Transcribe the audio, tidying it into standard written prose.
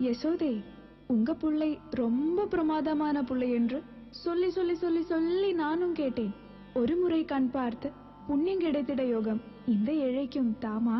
யசோதே, உங்க புள்ளை ரொம்ப பிரமாதமான புள்ளை என்று சொல்லி சொல்லி சொல்லி சொல்லி நானும் கேட்டேன். ஒரு முறை கண் பார்த்து புண்ணியம் கிடைத்திட யோகம் இந்த ஏழைக்கும் தாமா?